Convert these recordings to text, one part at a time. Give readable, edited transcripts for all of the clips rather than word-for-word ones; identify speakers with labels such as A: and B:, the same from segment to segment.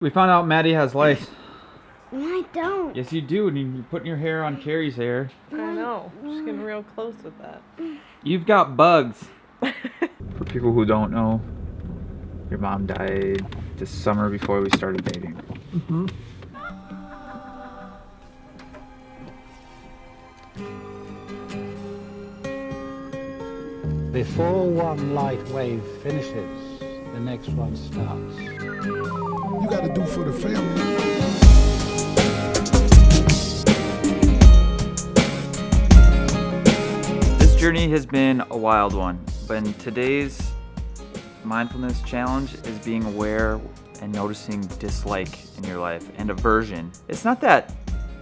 A: We found out Maddie has lice.
B: I don't.
A: Yes, you do. And you're putting your hair on Karie's hair.
C: I know. Just getting real close with that.
A: You've got bugs. For people who don't know, your mom died this summer before we started dating.
C: Mm-hmm.
D: Before one light wave finishes, the next one starts.
E: You gotta do for the family.
A: This journey has been a wild one, but in today's mindfulness challenge is being aware and noticing dislike in your life and aversion. It's not that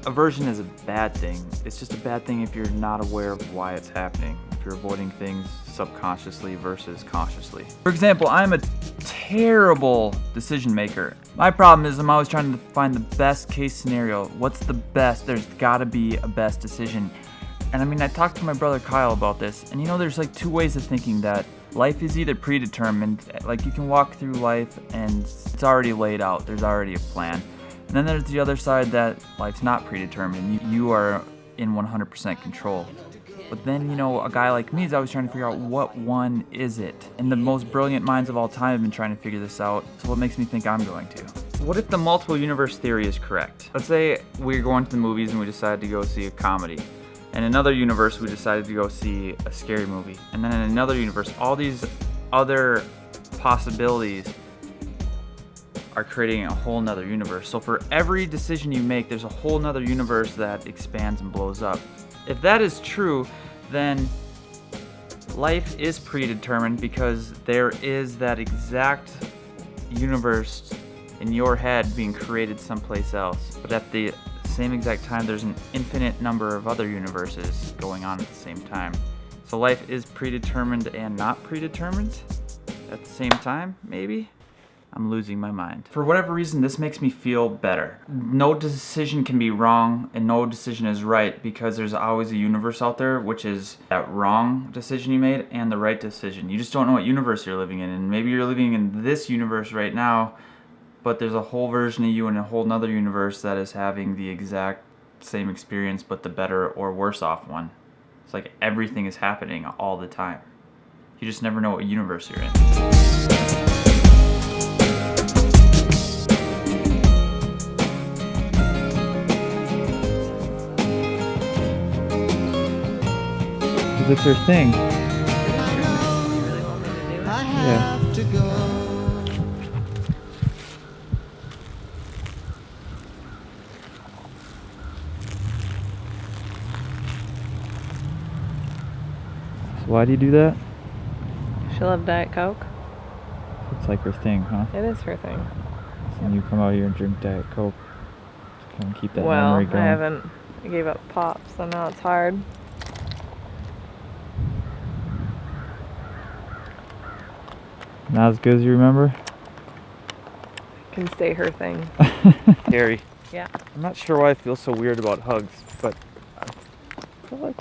A: aversion is a bad thing, it's just a bad thing if you're not aware of why it's happening, if you're avoiding things subconsciously versus consciously. For example, I'm a terrible decision maker. My problem is I'm always trying to find the best case scenario. What's the best? There's gotta be a best decision. And I mean, I talked to my brother Kyle about this, and there's like two ways of thinking that life is either predetermined, like you can walk through life and it's already laid out, there's already a plan. And then there's the other side that life's not predetermined, you are in 100% control. But then, a guy like me is always trying to figure out what one is it. And the most brilliant minds of all time have been trying to figure this out, so what makes me think I'm going to? What if the multiple universe theory is correct? Let's say we're going to the movies and we decided to go see a comedy. In another universe, we decided to go see a scary movie. And then in another universe, all these other possibilities are creating a whole nother universe. So for every decision you make, there's a whole nother universe that expands and blows up. If that is true, then life is predetermined because there is that exact universe in your head being created someplace else. But at the same exact time, there's an infinite number of other universes going on at the same time. So life is predetermined and not predetermined at the same time, maybe? I'm losing my mind. For whatever reason, this makes me feel better. No decision can be wrong and no decision is right because there's always a universe out there, which is that wrong decision you made and the right decision. You just don't know what universe you're living in, and maybe you're living in this universe right now, but there's a whole version of you in a whole nother universe that is having the exact same experience, but the better or worse off one. It's like everything is happening all the time. You just never know what universe you're in. It's her thing.
C: You really want me to do it?
A: Yeah. So why do you do that?
C: She loved Diet Coke.
A: It's like her thing, huh?
C: It is her thing.
A: And you come out here and drink Diet Coke. Just kind of keep that
C: Well,
A: memory going.
C: I gave up pop, so now it's hard.
A: Not as good as you remember?
C: Can stay her thing.
A: Karie.
C: Yeah.
A: I'm not sure why I feel so weird about hugs, but I feel like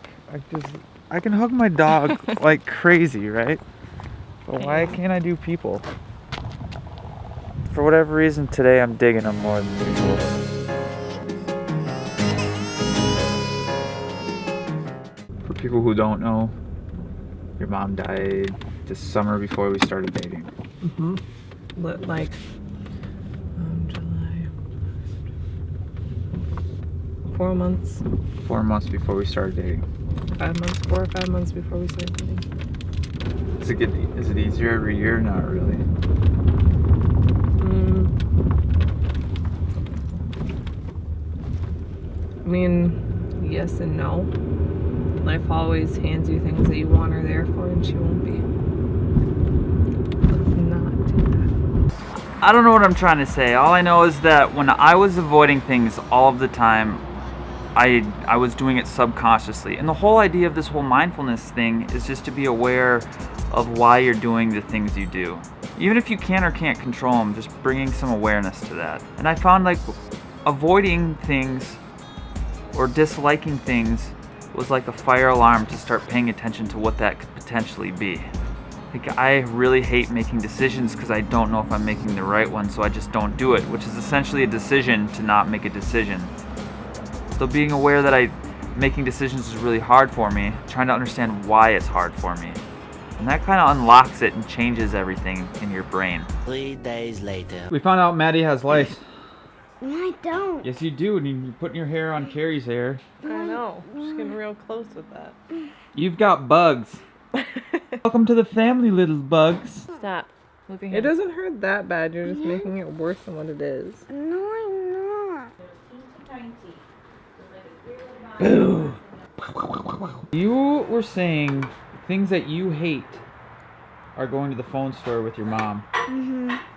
A: I can hug my dog like crazy, right? But why can't I do people? For whatever reason today I'm digging them more than usual. For people who don't know, your mom died this summer before we started dating.
C: Mm-hmm. Like July. 4 months.
A: 4 months before we started dating.
C: 5 months. 4 or 5 months before we started dating.
A: Is it easier every year? Not really.
C: I mean, yes and no. Life always hands you things that you want her there for, and she won't be. Let's not do that.
A: I don't know what I'm trying to say. All I know is that when I was avoiding things all of the time, I was doing it subconsciously. And the whole idea of this whole mindfulness thing is just to be aware of why you're doing the things you do. Even if you can or can't control them, just bringing some awareness to that. And I found like avoiding things or disliking things was like a fire alarm to start paying attention to what that could potentially be. Like, I really hate making decisions because I don't know if I'm making the right one, so I just don't do it, which is essentially a decision to not make a decision. So being aware that making decisions is really hard for me, trying to understand why it's hard for me. And that kind of unlocks it and changes everything in your brain.
F: 3 days later.
A: We found out Maddie has lice.
B: No, I don't.
A: Yes, you do. And you're putting your hair on Karie's hair.
C: I know. She's getting real close with that.
A: You've got bugs. Welcome to the family, little bugs.
C: Stop. It doesn't hurt that bad. You're just making it worse than what it is.
B: No, I'm not.
A: Boo! You were saying things that you hate are going to the phone store with your mom.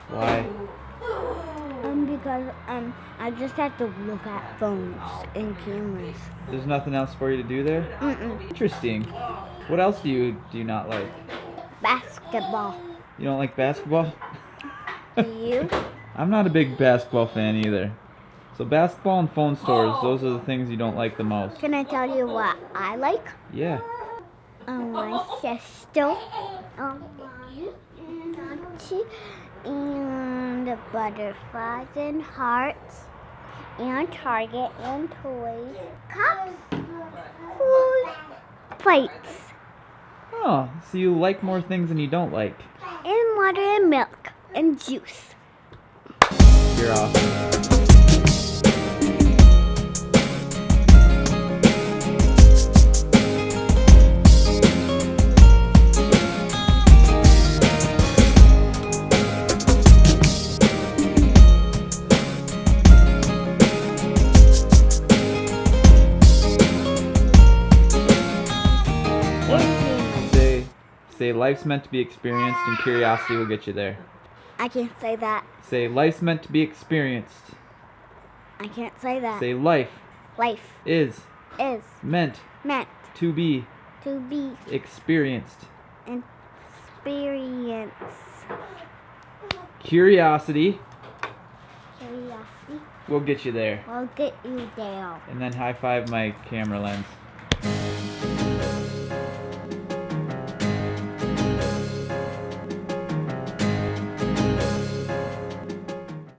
A: Why?
B: Because I just have to look at phones and cameras.
A: There's nothing else for you to do there? Interesting. What else do you not like?
B: Basketball.
A: You don't like basketball?
B: Do you?
A: I'm not a big basketball fan either. So basketball and phone stores, those are the things you don't like the most.
B: Can I tell you what I like?
A: Yeah.
B: My sister, mommy, and auntie, and the butterflies and hearts, and Target and toys, cups, food, plates,
A: Oh, so you like more things than you don't like.
B: and water and milk and juice.
A: You're awesome. Say life's meant to be experienced and curiosity will get you there.
B: I can't say that.
A: Say life's meant to be experienced.
B: I can't say that.
A: Say life
B: Life
A: is
B: is
A: meant
B: meant
A: to be
B: to be
A: experienced.
B: experience.
A: Curiosity
B: Curiosity
A: will get you there.
B: will get you there.
A: And then high five my camera lens.